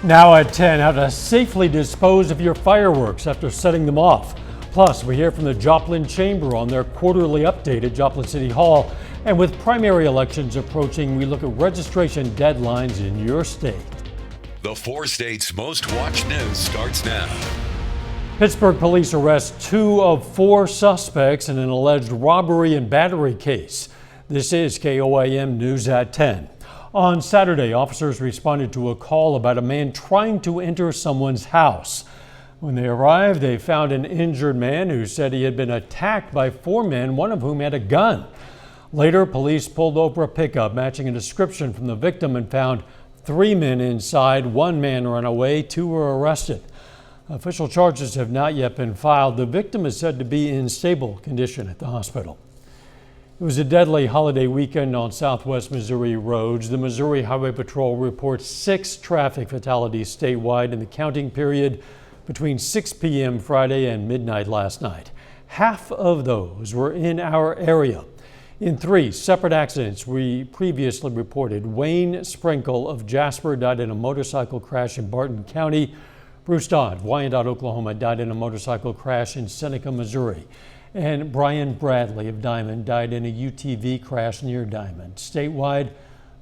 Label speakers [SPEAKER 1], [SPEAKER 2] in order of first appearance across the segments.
[SPEAKER 1] Now at 10, how to safely dispose of your fireworks after setting them off. Plus, we hear from the JOPLIN Chamber on their quarterly update at Joplin City Hall. And with primary elections approaching, we look at registration deadlines in your state.
[SPEAKER 2] The 4 states' most watched news starts now.
[SPEAKER 1] Pittsburgh police arrest 2 of 4 suspects in an alleged robbery and battery case. This is KOAM News at 10. On Saturday, officers responded to a call about a man trying to enter someone's house. When they arrived, they found an injured man who said he had been attacked by 4 men, one of whom had a gun. Later, police pulled over a pickup matching a description from the victim and found 3 men inside. 1 man ran away, 2 were arrested. Official charges have not yet been filed. The victim is said to be in stable condition at the hospital. It was a deadly holiday weekend on southwest Missouri roads. The Missouri Highway Patrol reports 6 traffic fatalities statewide in the counting period between 6 p.m. Friday and midnight last night. Half of those were in our area. In 3 separate accidents we previously reported, Wayne Sprinkle of Jasper died in a motorcycle crash in Barton County. Bruce Dodd of Wyandotte, Oklahoma died in a motorcycle crash in Seneca, Missouri. And Brian Bradley of Diamond died in a UTV crash near Diamond. Statewide,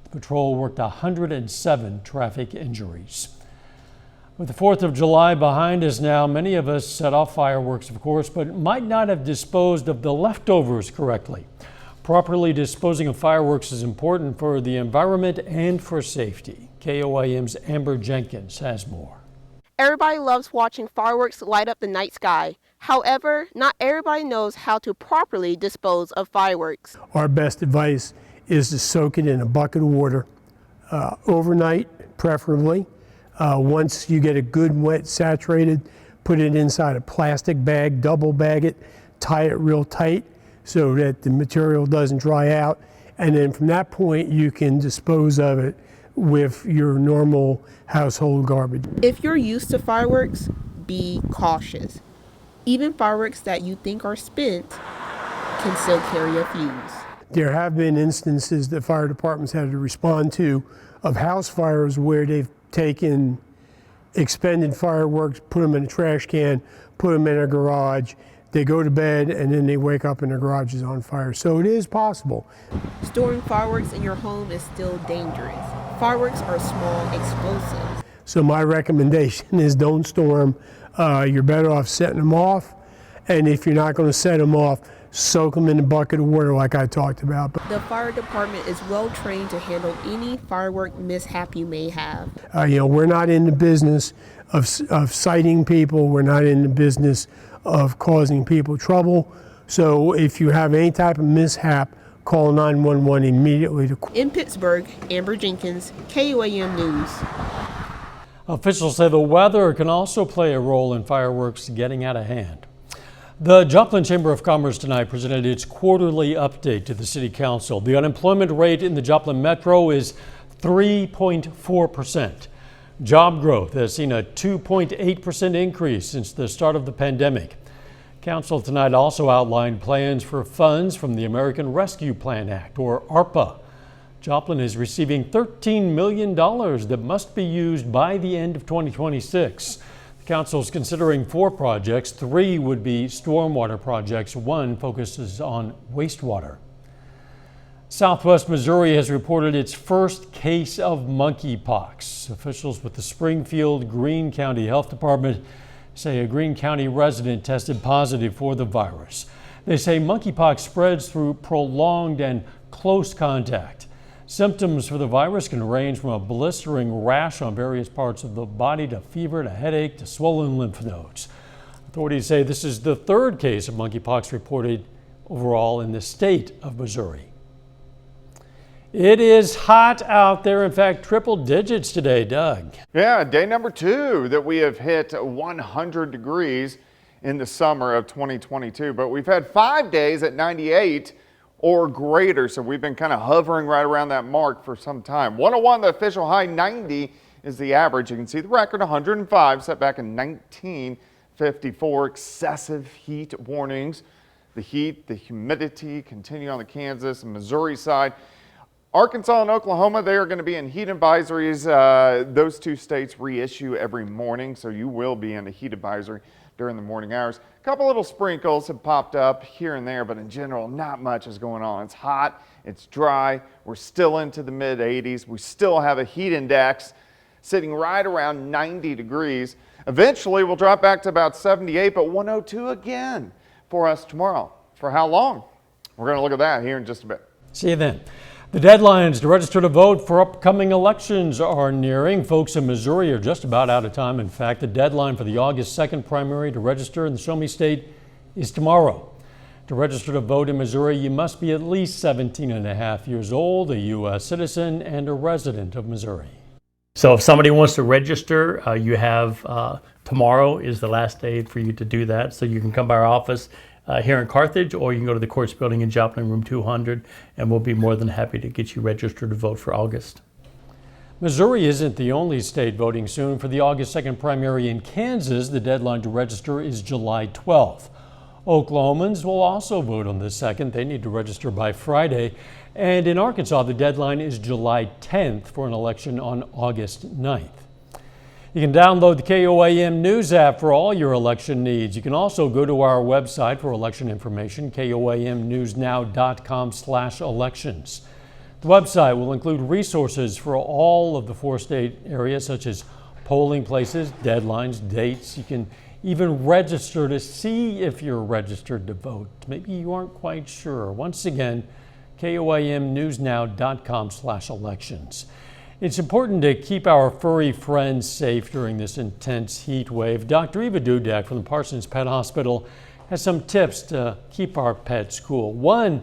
[SPEAKER 1] the patrol worked 107 traffic injuries. With the 4th of July behind us now, many of us set off fireworks, of course, but might not have disposed of the leftovers correctly. Properly disposing of fireworks is important for the environment and for safety. KOAM's Amber Jenkins has more.
[SPEAKER 3] Everybody loves watching fireworks light up the night sky. However, not everybody knows how to properly dispose of fireworks.
[SPEAKER 4] Our best advice is to soak it in a bucket of water overnight, preferably. Once you get it good, wet, saturated, put it inside a plastic bag, double bag it, tie it real tight so that the material doesn't dry out. And then from that point, you can dispose of it with your normal household garbage.
[SPEAKER 3] If you're used to fireworks, be cautious. Even fireworks that you think are spent can still carry a fuse.
[SPEAKER 4] There have been instances that fire departments had to respond to of house fires where they've taken expended fireworks, put them in a trash can, put them in a garage. They go to bed and then they wake up and the garage is on fire. So it is possible.
[SPEAKER 3] Storing fireworks in your home is still dangerous. Fireworks are small explosives.
[SPEAKER 4] So my recommendation is don't store them. You're better off setting them off. And if you're not going to set them off, soak them in a bucket of water like I talked about.
[SPEAKER 3] The fire department is well trained to handle any firework mishap you may have.
[SPEAKER 4] We're not in the business of citing people. We're not in the business of causing people trouble. So if you have any type of mishap, call 911 immediately.
[SPEAKER 3] In Pittsburgh, Amber Jenkins, KOAM News.
[SPEAKER 1] Officials say the weather can also play a role in fireworks getting out of hand. The Joplin Chamber of Commerce tonight presented its quarterly update to the City Council. The unemployment rate in the Joplin Metro is 3.4%. Job growth has seen a 2.8% increase since the start of the pandemic. Council tonight also outlined plans for funds from the American Rescue Plan Act, or ARPA. Joplin is receiving $13 million that must be used by the end of 2026. The council is considering 4 projects. 3 would be stormwater projects. 1 focuses on wastewater. Southwest Missouri has reported its first case of monkeypox. Officials with the Springfield Greene County Health Department say a Greene County resident tested positive for the virus. They say monkeypox spreads through prolonged and close contact. Symptoms for the virus can range from a blistering rash on various parts of the body to fever to headache to swollen lymph nodes. Authorities say this is the 3rd case of monkeypox reported overall in the state of Missouri. It is hot out there. In fact, triple digits today, Doug.
[SPEAKER 5] Yeah, day number 2 that we have hit 100 degrees in the summer of 2022. But we've had 5 days at 98 or greater. So we've been kind of hovering right around that mark for some time. 101, the official high, 90 is the average. You can see the record 105 set back in 1954. Excessive heat warnings. The heat, the humidity continue on the Kansas and Missouri side. Arkansas and Oklahoma, they are going to be in heat advisories. Those two states reissue every morning, so you will be in a heat advisory during the morning hours. A couple little sprinkles have popped up here and there, but in general, not much is going on. It's hot, it's dry, we're still into the mid 80s. We still have a heat index sitting right around 90 degrees. Eventually, we'll drop back to about 78, but 102 again for us tomorrow. For how long? We're going to look at that here in just a bit.
[SPEAKER 1] See you then. The deadlines to register to vote for upcoming elections are nearing. Folks in Missouri are just about out of time. In fact, the deadline for the August 2nd primary to register in the Show Me State is tomorrow. To register to vote in Missouri, you must be at least 17 and a half years old, a U.S. citizen, and a resident of Missouri.
[SPEAKER 6] So if somebody wants to register, you have tomorrow is the last day for you to do that. So you can come by our office here in Carthage, or you can go to the courts building in Joplin, room 200, and we'll be more than happy to get you registered to vote for August.
[SPEAKER 1] Missouri isn't the only state voting soon. For the August 2nd primary in Kansas, the deadline to register is July 12th. Oklahomans will also vote on the 2nd. They need to register by Friday. And in Arkansas, the deadline is July 10th for an election on August 9th. You can download the KOAM News app for all your election needs. You can also go to our website for election information, koamnewsnow.com/elections. The website will include resources for all of the 4 state areas, such as polling places, deadlines, dates. You can even register to see if you're registered to vote. Maybe you aren't quite sure. Once again, koamnewsnow.com/elections. It's important to keep our furry friends safe during this intense heat wave. Dr. Eva Dudak from the Parsons Pet Hospital has some tips to keep our pets cool. One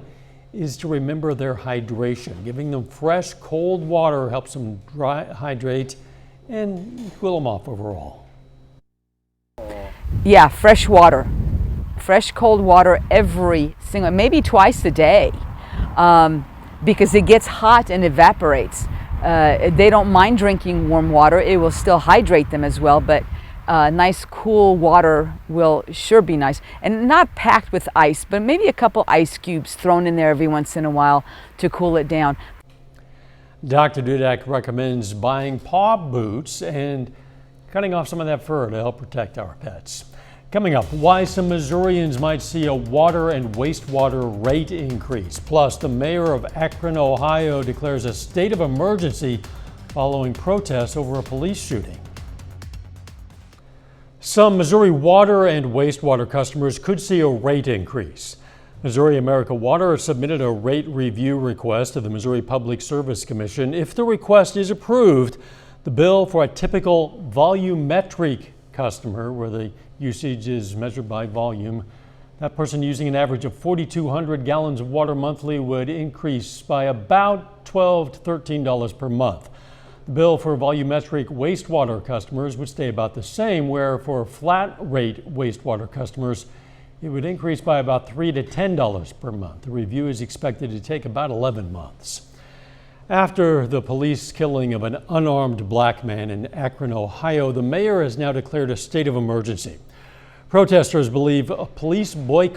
[SPEAKER 1] is to remember their hydration. Giving them fresh, cold water helps them hydrate and cool them off overall.
[SPEAKER 7] Yeah, fresh water. Fresh, cold water every single, maybe twice a day, because it gets hot and evaporates. They don't mind drinking warm water. It will still hydrate them as well, but nice cool water will sure be nice. And not packed with ice, but maybe a couple ice cubes thrown in there every once in a while to cool it down.
[SPEAKER 1] Dr. Dudak recommends buying paw boots and cutting off some of that fur to help protect our pets. Coming up, why some Missourians might see a water and wastewater rate increase. Plus, the mayor of Akron, Ohio declares a state of emergency following protests over a police shooting. Some Missouri water and wastewater customers could see a rate increase. Missouri American Water submitted a rate review request to the Missouri Public Service Commission. If the request is approved, the bill for a typical volumetric customer, where the usage is measured by volume, that person using an average of 4,200 gallons of water monthly would increase by about $12 to $13 per month. The bill for volumetric wastewater customers would stay about the same, where for flat rate wastewater customers, it would increase by about $3 to $10 per month. The review is expected to take about 11 months. After the police killing of an unarmed black man in Akron, Ohio, the mayor has now declared a state of emergency. Protesters believe a police body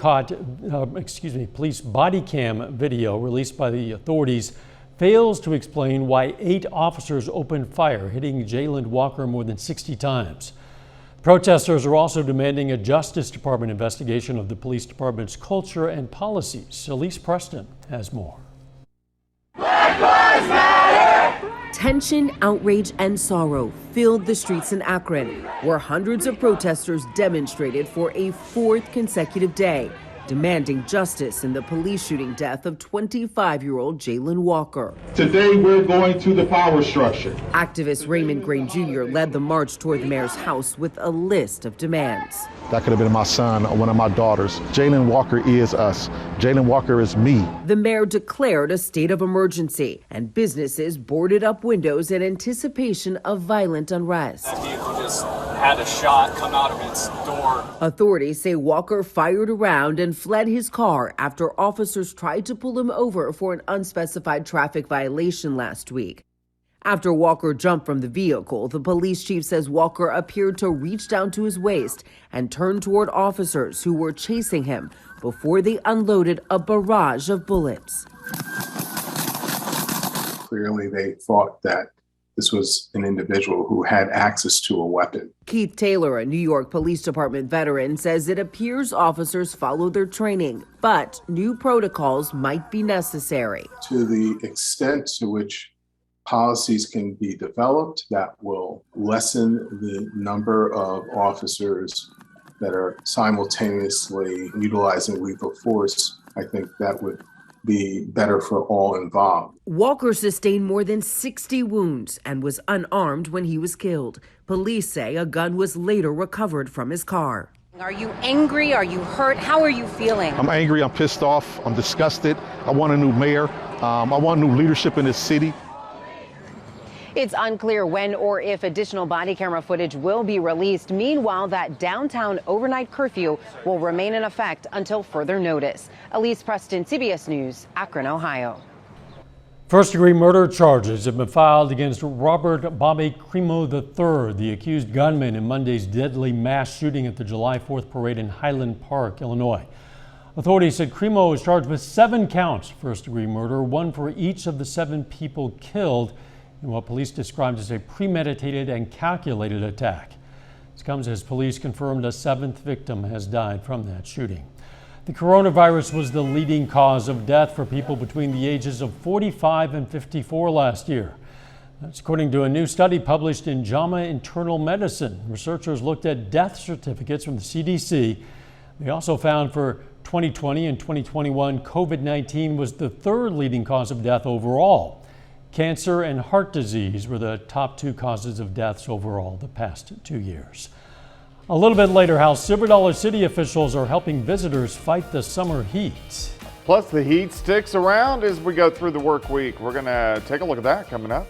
[SPEAKER 1] cam video released by the authorities fails to explain why 8 officers opened fire, hitting Jayland Walker more than 60 times. Protesters are also demanding a Justice Department investigation of the police department's culture and policies. Elise Preston has more.
[SPEAKER 8] Black Lives Matter! Tension, outrage, and sorrow filled the streets in Akron, where hundreds of protesters demonstrated for a 4th consecutive day, demanding justice in the police shooting death of 25-year-old Jayland Walker.
[SPEAKER 9] Today, we're going to the power structure.
[SPEAKER 8] Activist Raymond Grain Jr. led the march toward the mayor's house with a list of demands.
[SPEAKER 9] That could have been my son or one of my daughters. Jayland Walker is us. Jayland Walker is me.
[SPEAKER 8] The mayor declared a state of emergency, and businesses boarded up windows in anticipation of violent unrest.
[SPEAKER 10] That vehicle just had a shot come out of its door.
[SPEAKER 8] Authorities say Walker fired a round and fled his car after officers tried to pull him over for an unspecified traffic violation last week. After Walker jumped from the vehicle, the police chief says Walker appeared to reach down to his waist and turn toward officers who were chasing him before they unloaded a barrage of bullets.
[SPEAKER 11] clearly they thought that this was an individual who had access to a weapon.
[SPEAKER 8] Keith Taylor, a New York Police Department veteran, says it appears officers follow their training, but new protocols might be necessary.
[SPEAKER 11] To the extent to which policies can be developed that will lessen the number of officers that are simultaneously utilizing lethal force, I think that would be better for all involved.
[SPEAKER 8] Walker sustained more than 60 wounds and was unarmed when he was killed. Police say a gun was later recovered from his car.
[SPEAKER 12] Are you angry? Are you hurt? How are you feeling?
[SPEAKER 9] I'm angry, I'm pissed off, I'm disgusted. I want a new mayor. I want new leadership in this city.
[SPEAKER 12] It's unclear when or if additional body camera footage will be released. Meanwhile, that downtown overnight curfew will remain in effect until further notice. Elise Preston, CBS News, Akron, Ohio.
[SPEAKER 1] First-degree murder charges have been filed against Robert Bobby Crimo III, the accused gunman in Monday's deadly mass shooting at the July 4th parade in Highland Park, Illinois. Authorities said Crimo is charged with 7 counts of first-degree murder, one for each of the 7 people killed in what police described as a premeditated and calculated attack. This comes as police confirmed a 7th victim has died from that shooting. The coronavirus was the leading cause of death for people between the ages of 45 and 54 last year. That's according to a new study published in JAMA Internal Medicine. Researchers looked at death certificates from the CDC. They also found for 2020 and 2021, COVID-19 was the 3rd leading cause of death overall. Cancer and heart disease were the top 2 causes of deaths overall the past 2 years. A little bit later, how Silver Dollar City officials are helping visitors fight the summer heat.
[SPEAKER 5] Plus, the heat sticks around as we go through the work week. We're going to take a look at that coming up.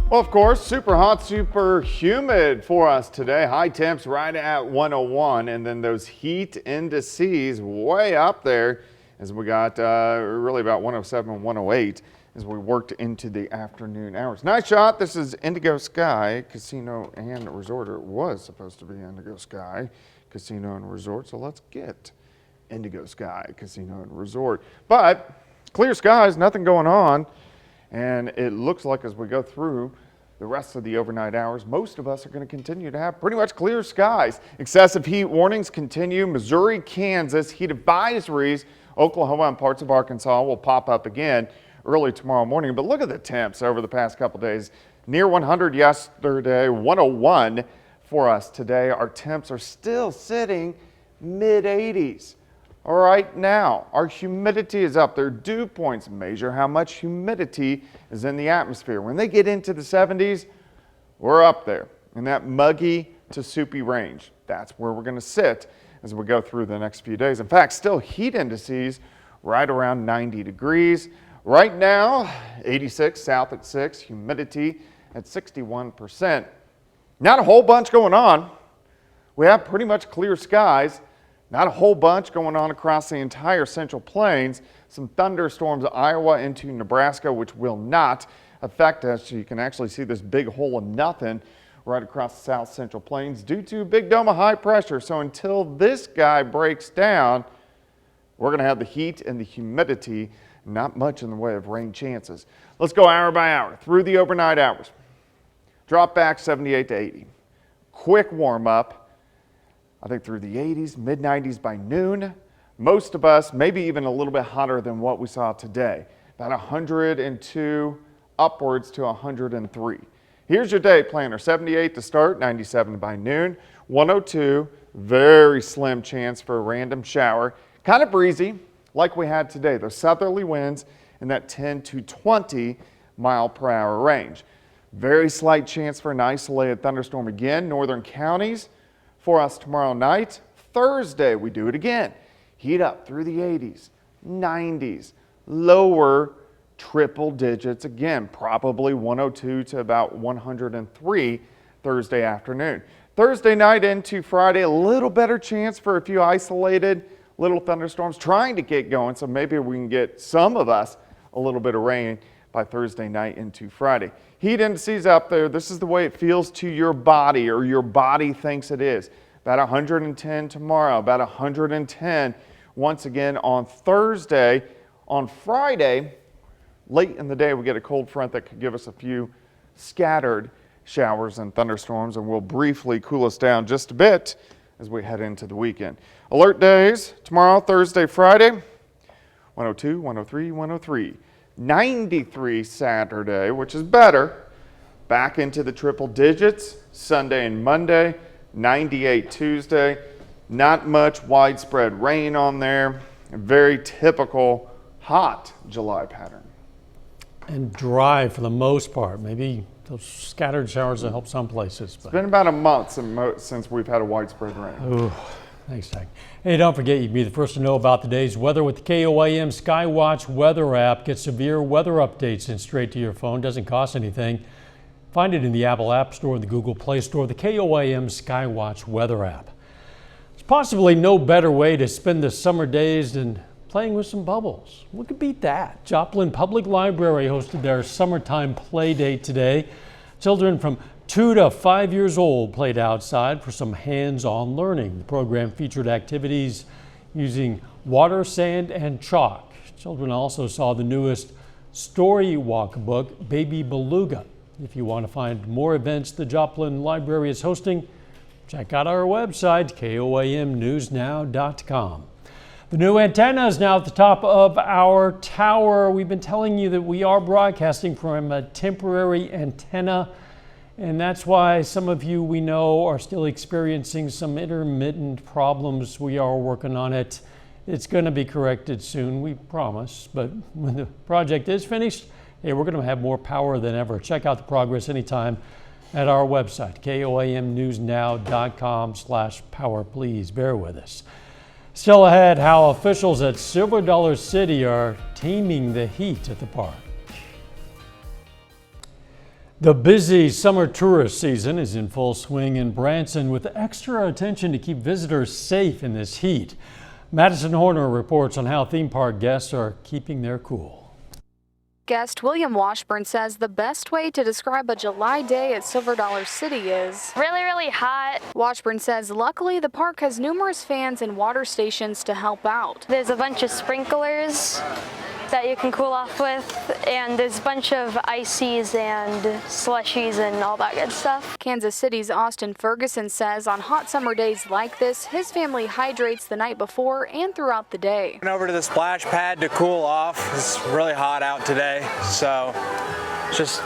[SPEAKER 5] Well, of course, super hot, super humid for us today. High temps right at 101, and then those heat indices way up there as we got really about 107, 108 as we worked into the afternoon hours. Nice shot. This is Indigo Sky Casino and Resort. It was supposed to be Indigo Sky Casino and Resort, so let's get Indigo Sky Casino and Resort. But clear skies, nothing going on. And it looks like as we go through the rest of the overnight hours, most of us are going to continue to have pretty much clear skies. Excessive heat warnings continue. Missouri, Kansas, heat advisories. Oklahoma and parts of Arkansas will pop up again early tomorrow morning. But look at the temps over the past couple days. Near 100 yesterday, 101 for us today. Our temps are still sitting mid-80s. All right, now our humidity is up there. Dew points measure how much humidity is in the atmosphere. When they get into the 70s, we're up there in that muggy to soupy range. That's where we're going to sit as we go through the next few days. In fact, still heat indices right around 90 degrees. Right now, 86, south at 6, humidity at 61%. Not a whole bunch going on. We have pretty much clear skies. Not a whole bunch going on across the entire Central Plains. Some thunderstorms, Iowa into Nebraska, which will not affect us. You can actually see this big hole of nothing right across the South Central Plains due to big dome of high pressure. So until this guy breaks down, we're going to have the heat and the humidity, not much in the way of rain chances. Let's go hour by hour through the overnight hours. Drop back 78 to 80. Quick warm up. I think through the 80s, mid-90s by noon. Most of us, maybe even a little bit hotter than what we saw today. About 102 upwards to 103. Here's your day planner. 78 to start, 97 by noon. 102, very slim chance for a random shower. Kind of breezy like we had today. Those southerly winds in that 10 to 20 mile per hour range. Very slight chance for an isolated thunderstorm again. Northern counties for us tomorrow night. Thursday, we do it again. Heat up through the 80s, 90s, lower triple digits again, probably 102 to about 103 Thursday afternoon. Thursday night into Friday, a little better chance for a few isolated little thunderstorms trying to get going, so maybe we can get some of us a little bit of rain by Thursday night into Friday. Heat indices up there. This is the way it feels to your body, or your body thinks it is. About 110 tomorrow, about 110 once again on Thursday. On Friday, late in the day, we get a cold front that could give us a few scattered showers and thunderstorms, and will briefly cool us down just a bit as we head into the weekend. Alert days tomorrow, Thursday, Friday, 102, 103, 103. 93 Saturday, which is better. Back into the triple digits Sunday and Monday. 98 Tuesday. Not much widespread rain on there. A very typical hot July pattern.
[SPEAKER 1] And dry for the most part. Maybe those scattered showers will help some places.
[SPEAKER 5] It's been about a month since we've had a widespread rain.
[SPEAKER 1] Ooh, thanks, Doug. Hey, don't forget you can be the first to know about the day's weather with the KOAM Skywatch weather app. Get severe weather updates sent straight to your phone. Doesn't cost anything. Find it in the Apple App Store, the Google Play Store, the KOAM Skywatch weather app. There's possibly no better way to spend the summer days than playing with some bubbles. What could beat that? Joplin Public Library hosted their summertime play date today. Children from 2 to 5 years old played outside for some hands-on learning. The program featured activities using water, sand, and chalk. Children also saw the newest story walk book, Baby Beluga. If you want to find more events the Joplin Library is hosting, check out our website, KOAMnewsnow.com. The new antenna is now at the top of our tower. We've been telling you that we are broadcasting from a temporary antenna, and that's why some of you we know are still experiencing some intermittent problems. We are working on it. It's going to be corrected soon, we promise. But when the project is finished, hey, we're going to have more power than ever. Check out the progress anytime at our website, KOAMnewsnow.com/power. Please bear with us. Still ahead, how officials at Silver Dollar City are taming the heat at the park. The busy summer tourist season is in full swing in Branson with extra attention to keep visitors safe in this heat. Madison Horner reports on how theme park guests are keeping their cool.
[SPEAKER 13] Guest William Washburn says the best way to describe a July day at Silver Dollar City is
[SPEAKER 14] really, really hot.
[SPEAKER 13] Washburn says luckily the park has numerous fans and water stations to help out.
[SPEAKER 14] There's a bunch of sprinklers that you can cool off with, and there's a bunch of ices and slushies and all that good stuff.
[SPEAKER 13] Kansas City's Austin Ferguson says on hot summer days like this, his family hydrates the night before and throughout the day.
[SPEAKER 15] Went over to the splash pad to cool off. It's really hot out today, so it's just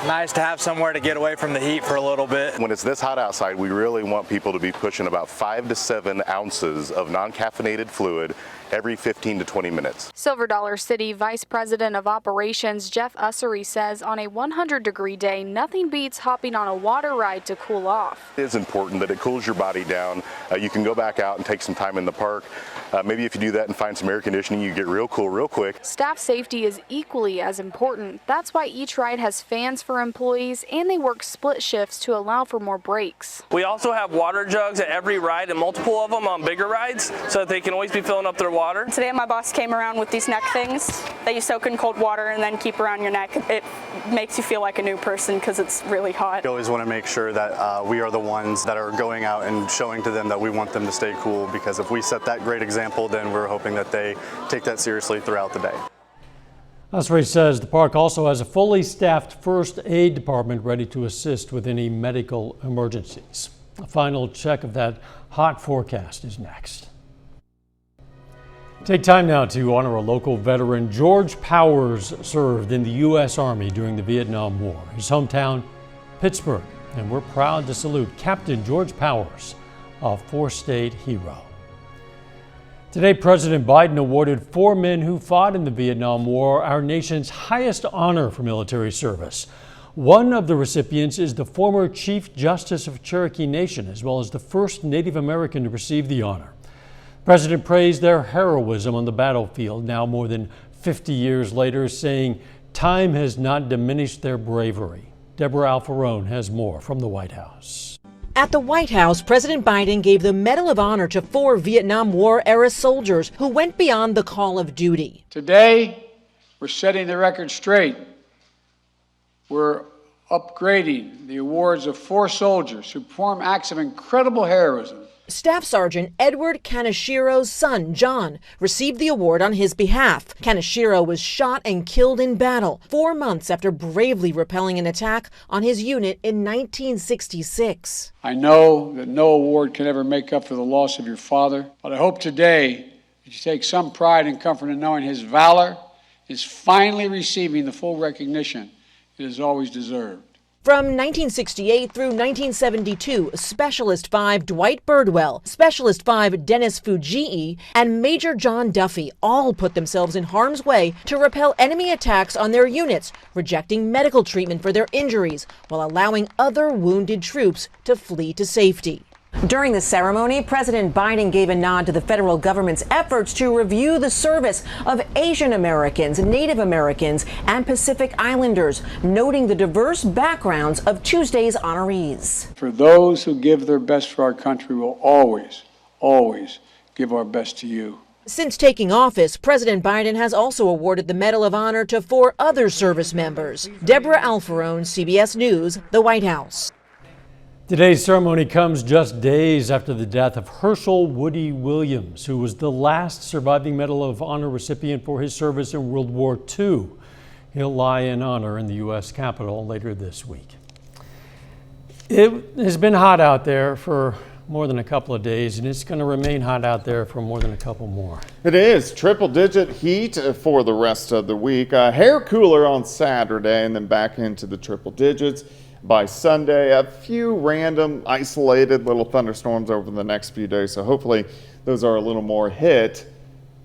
[SPEAKER 15] nice to have somewhere to get away from the heat for a little bit.
[SPEAKER 16] When it's this hot outside, we really want people to be pushing about 5 to 7 ounces of non-caffeinated fluid every 15 to 20 minutes.
[SPEAKER 13] Silver Dollar City Vice President of Operations Jeff Ussery says on a 100-degree day, nothing beats hopping on a water ride to cool off.
[SPEAKER 16] It is important that it cools your body down. You can go back out and take some time in the park. Maybe if you do that and find some air conditioning, you get real cool real quick.
[SPEAKER 13] Staff safety is equally as important. That's why each ride has fans for employees, and they work split shifts to allow for more breaks.
[SPEAKER 17] We also have water jugs at every ride and multiple of them on bigger rides so that they can always be filling up their water.
[SPEAKER 18] Today my boss came around with these neck things that you soak in cold water and then keep around your neck. It makes you feel like a new person because it's really hot.
[SPEAKER 19] We always want to make sure that we are the ones that are going out and showing to them that we want them to stay cool, because if we set that great example, then we're hoping that they take that seriously throughout the day.
[SPEAKER 1] Ussery says the park also has a fully staffed first aid department ready to assist with any medical emergencies. A final check of that hot forecast is next. Take time now to honor a local veteran. George Powers served in the U.S. Army during the Vietnam War. His hometown, Pittsburgh, and we're proud to salute Captain George Powers, a four-state hero. Today, President Biden awarded 4 men who fought in the Vietnam War our nation's highest honor for military service. One of the recipients is the former Chief Justice of Cherokee Nation, as well as the first Native American to receive the honor. The President praised their heroism on the battlefield now more than 50 years later, saying time has not diminished their bravery. Deborah Alfarone has more from the White House.
[SPEAKER 20] At the White House, President Biden gave the Medal of Honor to 4 Vietnam War-era soldiers who went beyond the call of duty.
[SPEAKER 21] Today, we're setting the record straight. We're upgrading the awards of 4 soldiers who perform acts of incredible heroism
[SPEAKER 20] Staff Sergeant Edward Kanashiro's son, John, received the award on his behalf. Kanashiro was shot and killed in battle 4 months after bravely repelling an attack on his unit in 1966.
[SPEAKER 21] I know that no award can ever make up for the loss of your father, but I hope today that you take some pride and comfort in knowing his valor is finally receiving the full recognition it has always deserved.
[SPEAKER 20] From 1968 through 1972, Specialist 5 Dwight Birdwell, Specialist 5 Dennis Fujii, and Major John Duffy all put themselves in harm's way to repel enemy attacks on their units, rejecting medical treatment for their injuries while allowing other wounded troops to flee to safety.
[SPEAKER 8] During the ceremony, President Biden gave a nod to the federal government's efforts to review the service of Asian Americans, Native Americans, and Pacific Islanders, noting the diverse backgrounds of Tuesday's honorees.
[SPEAKER 21] For those who give their best for our country, we'll always, always give our best to you.
[SPEAKER 20] Since taking office, President Biden has also awarded the Medal of Honor to 4 other service members. Deborah Alfarone, CBS News, the White House.
[SPEAKER 1] Today's ceremony comes just days after the death of Herschel Woody Williams, who was the last surviving Medal of Honor recipient for his service in World War II. He'll lie in honor in the U.S. Capitol later this week. It has been hot out there for more than a couple of days, and it's going to remain hot out there for more than a couple more.
[SPEAKER 5] It is triple-digit heat for the rest of the week. Hair cooler on Saturday, and then back into the triple digits by Sunday. A few random, isolated little thunderstorms over the next few days, so hopefully those are a little more hit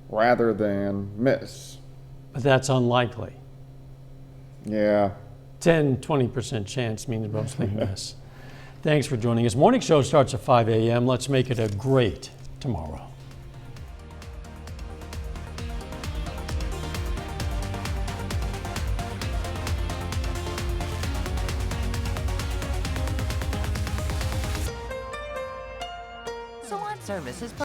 [SPEAKER 5] rather than miss.
[SPEAKER 1] But that's unlikely.
[SPEAKER 5] Yeah.
[SPEAKER 1] 10-20% chance means mostly miss. Thanks for joining us. Morning show starts at 5 a.m. Let's make it a great tomorrow.
[SPEAKER 2] Service is